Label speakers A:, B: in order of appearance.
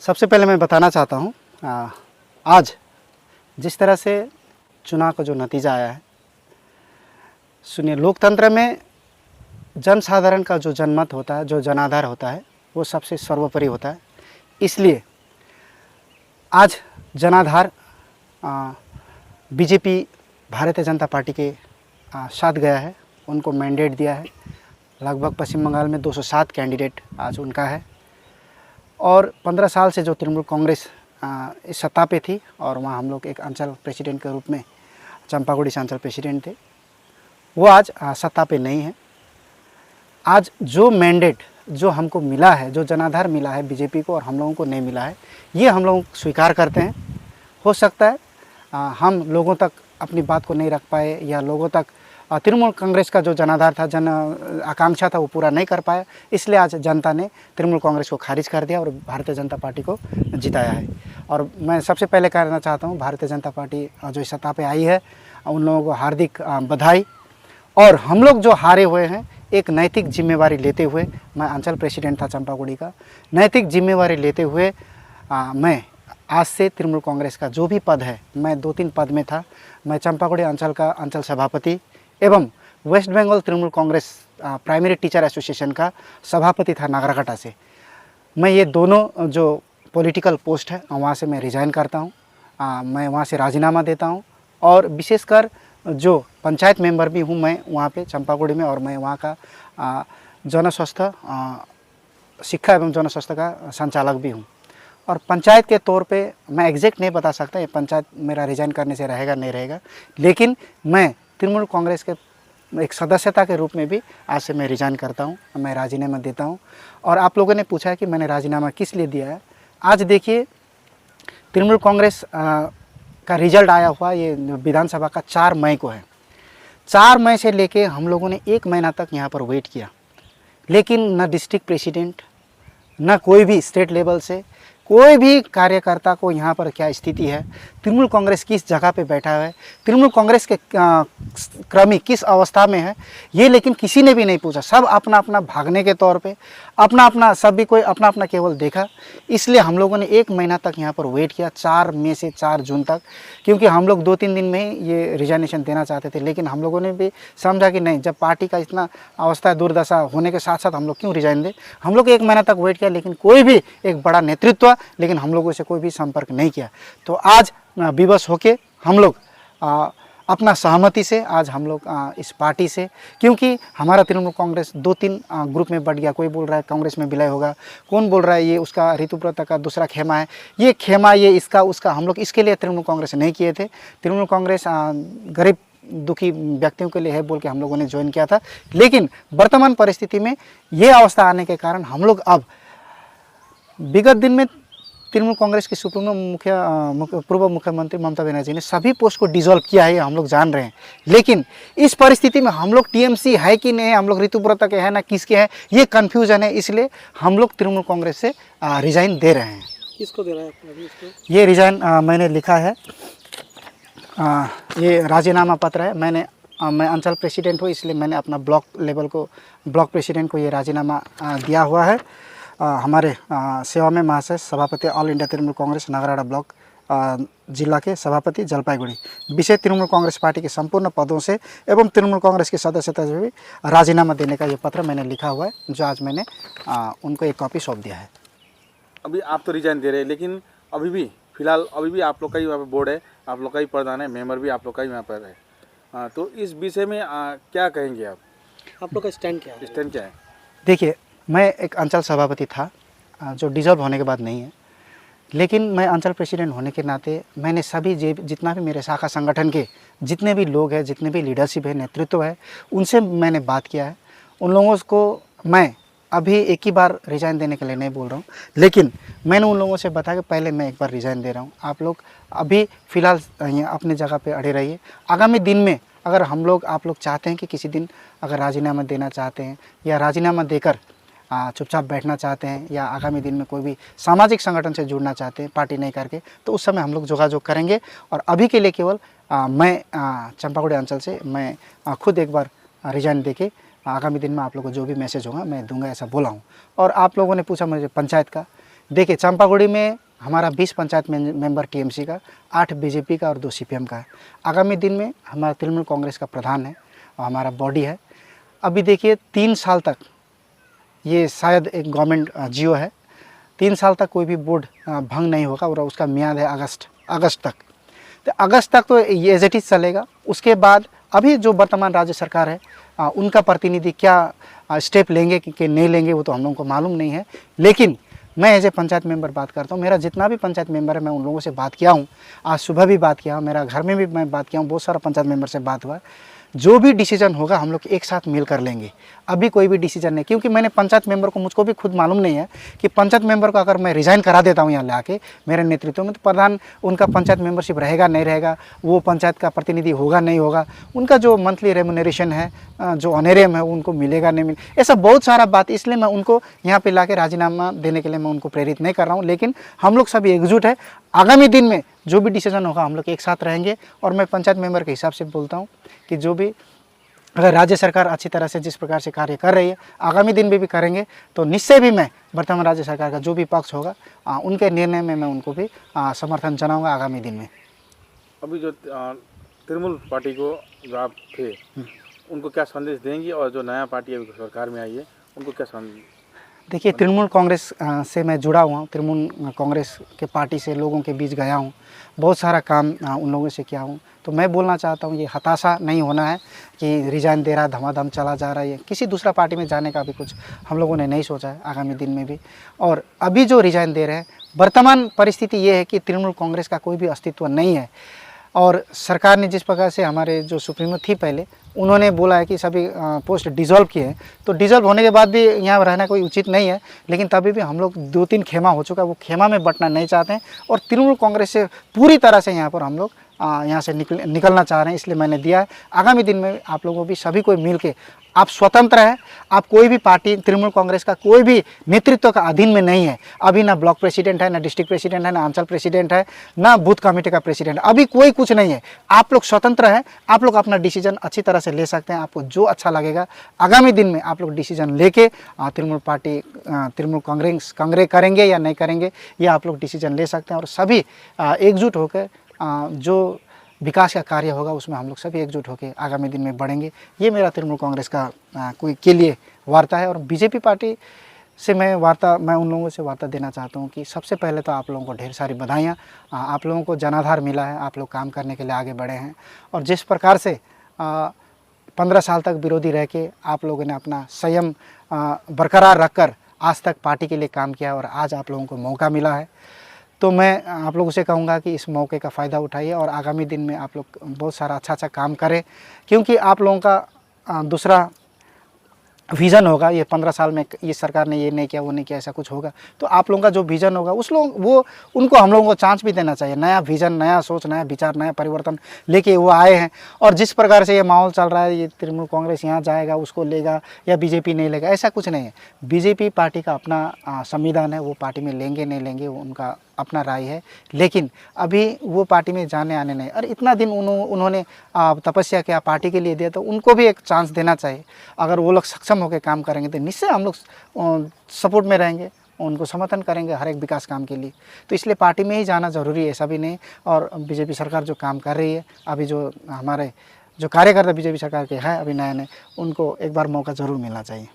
A: सबसे पहले मैं बताना चाहता हूँ आज जिस तरह से चुनाव का जो नतीजा आया है, सुनिए, लोकतंत्र में जनसाधारण का जो जनमत होता है, जो जनाधार होता है, वो सबसे सर्वोपरि होता है। इसलिए आज जनाधार बीजेपी भारतीय जनता पार्टी के साथ गया है, उनको मैंडेट दिया है। लगभग पश्चिम बंगाल में 207 कैंडिडेट आज उनका है और 15 साल से जो तृणमूल कांग्रेस इस सत्ता पे थी और वहाँ हम लोग एक अंचल प्रेसिडेंट के रूप में चंपागुड़ी से अंचल प्रेसिडेंट थे, वो आज सत्ता पे नहीं है। आज जो मैंडेट जो हमको मिला है, जो जनाधार मिला है बीजेपी को और हम लोगों को नहीं मिला है, ये हम लोग स्वीकार करते हैं। हो सकता है हम लोगों तक अपनी बात को नहीं रख पाए या लोगों तक तृणमूल कांग्रेस का जो जनाधार था, जन आकांक्षा था, वो पूरा नहीं कर पाया। इसलिए आज जनता ने तृणमूल कांग्रेस को खारिज कर दिया और भारतीय जनता पार्टी को जिताया है। और मैं सबसे पहले कहना चाहता हूँ, भारतीय जनता पार्टी जो इस सत्ता पे आई है, उन लोगों को हार्दिक बधाई। और हम लोग जो हारे हुए हैं, एक नैतिक जिम्मेवारी लेते हुए, मैं अंचल प्रेसिडेंट था चंपागुड़ी का, नैतिक जिम्मेवारी लेते हुए मैं आज से तृणमूल कांग्रेस का जो भी पद है, मैं 2-3 पद में था। मैं चंपागुड़ी अंचल का अंचल सभापति एवं West Bengal Trinamool Congress primary teacher association का सभापति था नागराकाटा से। मैं ये दोनों जो पॉलिटिकल पोस्ट है वहाँ से मैं रिज़ाइन करता हूँ, मैं वहाँ से राजीनामा देता हूँ। और विशेषकर जो पंचायत मेंबर भी हूँ मैं वहाँ पे चंपागुड़ी में, और मैं वहाँ का जन स्वास्थ्य शिक्षा एवं जन स्वास्थ्य का संचालक भी हूँ। और पंचायत के तौर पे मैं एग्जैक्ट नहीं बता सकता ये पंचायत मेरा रिज़ाइन करने से रहेगा नहीं रहेगा, लेकिन मैं तृणमूल कांग्रेस के एक सदस्यता के रूप में भी आज से मैं रिज़ाइन करता हूँ, मैं राजीनामा देता हूँ। और आप लोगों ने पूछा है कि मैंने राजीनामा किस लिए दिया है। आज देखिए, तृणमूल कांग्रेस का रिजल्ट आया हुआ ये विधानसभा का 4 मई को है। 4 मई से लेके हम लोगों ने 1 महीना तक यहाँ पर वेट किया, लेकिन न डिस्ट्रिक्ट प्रेसिडेंट, न कोई भी स्टेट लेवल से कोई भी कार्यकर्ता को यहाँ पर क्या स्थिति है, तृणमूल कांग्रेस किस जगह पे बैठा है, तृणमूल कांग्रेस के क्रमी किस अवस्था में है, ये लेकिन किसी ने भी नहीं पूछा। सब अपना अपना भागने के तौर पे अपना अपना, सभी कोई अपना अपना केवल देखा। इसलिए हम लोगों ने 1 महीना तक यहाँ पर वेट किया, 4 मई से 4 जून तक, क्योंकि हम लोग 2-3 दिन में ही ये रिजाइनेशन देना चाहते थे। लेकिन हम लोगों ने भी समझा कि नहीं, जब पार्टी का इतना अवस्था दुर्दशा होने के साथ साथ हम लोग क्यों रिजाइन दें। हम लोग 1 महीना तक वेट किया, लेकिन कोई भी एक बड़ा नेतृत्व, लेकिन हम लोगों से कोई भी संपर्क नहीं किया। तो आज विवश होके हम लोग अपना सहमति से आज हम लोग इस पार्टी से, क्योंकि हमारा तृणमूल कांग्रेस 2-3 ग्रुप में बढ़ गया। कोई बोल रहा है कांग्रेस में विलय होगा, कौन बोल रहा है ये उसका ऋतुव्रत का दूसरा खेमा है, ये खेमा, ये इसका उसका। हम लोग इसके लिए तृणमूल कांग्रेस नहीं किए थे। तृणमूल कांग्रेस गरीब दुखी व्यक्तियों के लिए है बोल के हम लोगों ने ज्वाइन किया था। लेकिन वर्तमान परिस्थिति में ये अवस्था आने के कारण हम लोग अब विगत दिन में तृणमूल कांग्रेस की सुप्रीमो पूर्व मुख्यमंत्री ममता बनर्जी ने सभी पोस्ट को डिसॉल्व किया है, हम लोग जान रहे हैं। लेकिन इस परिस्थिति में हम लोग टीएमसी है कि नहीं है, हम लोग ऋतुव्रत के हैं ना किसके हैं, ये कन्फ्यूजन है। इसलिए हम लोग तृणमूल कांग्रेस से रिजाइन दे रहे हैं।
B: किसको दे रहा है अभी इसको?
A: ये रिजाइन मैंने लिखा है, ये राजीनामा पत्र है। मैं अंचल प्रेसिडेंट हूँ, इसलिए मैंने अपना ब्लॉक लेवल को, ब्लॉक प्रेसिडेंट को ये राजीनामा दिया हुआ है। हमारे सेवा में महाशय सभापति all India Trinamool Congress Nagrara block जिला के सभापति जलपाईगुड़ी, विषय तृणमूल कांग्रेस पार्टी के संपूर्ण पदों से एवं तृणमूल कांग्रेस की सदस्यता से भी राजीनामा देने का ये पत्र मैंने लिखा हुआ है, जो आज मैंने उनको एक कॉपी सौंप दिया है।
B: अभी आप तो रिजाइन दे रहे हैं, लेकिन अभी भी फिलहाल अभी भी आप लोग का ही वहाँ पर बोर्ड है, आप लोग का ही प्रधान है, मेंबर भी आप लोग का ही वहाँ पर है। तो इस विषय में क्या कहेंगे आप लोग का स्टैंड क्या है? स्टैंड क्या है?
A: देखिए, मैं एक अंचल सभापति था जो डिजॉल्व होने के बाद नहीं है, लेकिन मैं अंचल प्रेसिडेंट होने के नाते मैंने सभी जितना भी मेरे शाखा संगठन के जितने भी लोग हैं, जितने भी लीडरशिप है, नेतृत्व है, उनसे मैंने बात किया है। उन लोगों को मैं अभी एक ही बार रिजाइन देने के लिए नहीं बोल रहा हूँ, लेकिन मैंने उन लोगों से बताया कि पहले मैं एक बार रिजाइन दे रहा हूँ, आप लोग अभी फ़िलहाल अपनी जगह पे अड़े रहिए। आगामी दिन में अगर हम लोग, आप लोग चाहते हैं कि किसी दिन अगर राजीनामा देना चाहते हैं या राजीनामा देकर चुपचाप बैठना चाहते हैं या आगामी दिन में कोई भी सामाजिक संगठन से जुड़ना चाहते हैं पार्टी नहीं करके, तो उस समय हम लोग जोगाजोग करेंगे। और अभी के लिए केवल मैं चंपागुड़ी अंचल से मैं खुद एक बार रिजाइन देके आगामी दिन में आप लोगों को जो भी मैसेज होगा मैं दूंगा, ऐसा बोला हूँ। और आप लोगों ने पूछा मुझे पंचायत का, देखिए चंपागुड़ी में हमारा 20 पंचायत मेंबर टीएमसी का, 8 बीजेपी का और 2 सीपीएम का है। आगामी दिन में हमारा तृणमूल कांग्रेस का प्रधान है और हमारा बॉडी है। अभी देखिए 3 साल तक ये शायद एक गवर्नमेंट जियो है, 3 साल तक कोई भी बोर्ड भंग नहीं होगा और उसका मियाद है अगस्त तक। तो अगस्त तक तो ये एज इट इज़ चलेगा। उसके बाद अभी जो वर्तमान राज्य सरकार है उनका प्रतिनिधि क्या स्टेप लेंगे कि नहीं लेंगे वो तो हम लोगों को मालूम नहीं है। लेकिन मैं एज ए पंचायत मेंबर बात करता हूँ, मेरा जितना भी पंचायत मेंबर है मैं उन लोगों से बात किया हूँ, आज सुबह भी बात किया हूँ, मेरा घर में भी मैं बात किया हूँ, बहुत सारा पंचायत मेंबर से बात हुआ। जो भी डिसीजन होगा हम लोग एक साथ मिलकर लेंगे। अभी कोई भी डिसीजन नहीं, क्योंकि मैंने पंचायत मेंबर को, मुझको भी खुद मालूम नहीं है कि पंचायत मेंबर को अगर मैं रिज़ाइन करा देता हूँ यहाँ लाके मेरे नेतृत्व में, तो प्रधान उनका पंचायत मेंबरशिप रहेगा नहीं रहेगा, वो पंचायत का प्रतिनिधि होगा नहीं होगा, उनका जो मंथली रेमुनरेशन है, जो ऑनरेरियम है उनको मिलेगा नहीं मिले, ऐसा बहुत सारा बात। इसलिए मैं उनको यहाँ पे लाके राजीनामा देने के लिए मैं उनको प्रेरित नहीं कर रहा हूँ। लेकिन हम लोग सभी एकजुट है। आगामी दिन में जो भी डिसीजन होगा हम लोग एक साथ रहेंगे। और मैं पंचायत मेंबर के हिसाब से बोलता हूँ कि जो भी अगर राज्य सरकार अच्छी तरह से जिस प्रकार से कार्य कर रही है आगामी दिन में भी करेंगे, तो निश्चय भी मैं वर्तमान राज्य सरकार का जो भी पक्ष होगा उनके निर्णय में मैं उनको भी समर्थन जनाऊंगा आगामी दिन में।
B: अभी जो तृणमूल पार्टी को जो आप थे उनको क्या संदेश देंगी, और जो नया पार्टी अभी सरकार में आई है उनको क्या संदेश?
A: देखिए तृणमूल कांग्रेस से मैं जुड़ा हुआ हूँ, तृणमूल कांग्रेस के पार्टी से लोगों के बीच गया हूँ, बहुत सारा काम उन लोगों से किया हूँ। तो मैं बोलना चाहता हूँ ये हताशा नहीं होना है कि रिजाइन दे रहा, धमाधम चला जा रहा है, किसी दूसरा पार्टी में जाने का भी कुछ हम लोगों ने नहीं सोचा है आगामी दिन में भी। और अभी जो रिजाइन दे रहे हैं, वर्तमान परिस्थिति ये है कि तृणमूल कांग्रेस का कोई भी अस्तित्व नहीं है। और सरकार ने जिस प्रकार से हमारे जो सुप्रीमो थी पहले, उन्होंने बोला है कि सभी पोस्ट डिसॉल्व किए हैं, तो डिसॉल्व होने के बाद भी यहाँ रहना कोई उचित नहीं है। लेकिन तभी भी हम लोग 2-3 खेमा हो चुका है, वो खेमा में बंटना नहीं चाहते हैं और तृणमूल कांग्रेस से पूरी तरह से यहाँ पर हम लोग यहाँ से निकलना चाह रहे हैं। इसलिए मैंने दिया है। आगामी दिन में आप लोगों भी सभी को मिल के, आप स्वतंत्र हैं, आप कोई भी पार्टी तृणमूल कांग्रेस का कोई भी नेतृत्व का अधीन में नहीं है। अभी ना ब्लॉक प्रेसिडेंट है, ना डिस्ट्रिक्ट प्रेसिडेंट है, ना अंचल प्रेसिडेंट है, ना बूथ कमेटी का प्रेसिडेंट, अभी कोई कुछ नहीं है। आप लोग स्वतंत्र हैं, आप लोग अपना डिसीजन अच्छी तरह से ले सकते हैं। आपको जो अच्छा लगेगा आगामी दिन में आप लोग डिसीजन लेके तृणमूल कांग्रेस करेंगे या नहीं करेंगे, ये आप लोग डिसीजन ले सकते हैं। और सभी एकजुट होकर जो विकास का कार्य होगा उसमें हम लोग सभी एकजुट होकर आगामी दिन में बढ़ेंगे। ये मेरा तृणमूल कांग्रेस का के लिए वार्ता है। और बीजेपी पार्टी से मैं उन लोगों से वार्ता देना चाहता हूँ कि सबसे पहले तो आप लोगों को ढेर सारी बधाइयाँ। आप लोगों को जनाधार मिला है, आप लोग काम करने के लिए आगे बढ़े हैं। और जिस प्रकार से 15 साल तक विरोधी रह के आप लोगों ने अपना संयम बरकरार रखकर आज तक पार्टी के लिए काम किया और आज आप लोगों को मौका मिला है, तो मैं आप लोगों से कहूँगा कि इस मौके का फ़ायदा उठाइए और आगामी दिन में आप लोग बहुत सारा अच्छा काम करें। क्योंकि आप लोगों का दूसरा विज़न होगा, ये 15 साल में ये सरकार ने ये नहीं किया वो नहीं किया, ऐसा कुछ होगा, तो आप लोगों का जो विज़न होगा उनको हम लोगों को चांस भी देना चाहिए। नया विज़न, नया सोच, नया विचार, नया परिवर्तन लेके वो आए हैं। और जिस प्रकार से ये माहौल चल रहा है, ये तृणमूल कांग्रेस यहाँ जाएगा उसको लेगा या बीजेपी नहीं लेगा, ऐसा कुछ नहीं है। बीजेपी पार्टी का अपना संविधान है, वो पार्टी में लेंगे नहीं लेंगे वो उनका अपना राय है। लेकिन अभी वो पार्टी में जाने आने नहीं, और इतना दिन उन्होंने तपस्या किया, पार्टी के लिए दिया, तो उनको भी एक चांस देना चाहिए। अगर वो लोग सक्षम होकर काम करेंगे तो निश्चय हम लोग सपोर्ट में रहेंगे, उनको समर्थन करेंगे हर एक विकास काम के लिए। तो इसलिए पार्टी में ही जाना ज़रूरी है, ऐसा भी नहीं। और बीजेपी सरकार जो काम कर रही है, अभी जो हमारे जो कार्यकर्ता बीजेपी सरकार के हैं अभी नए नए, उनको एक बार मौका ज़रूर मिलना चाहिए।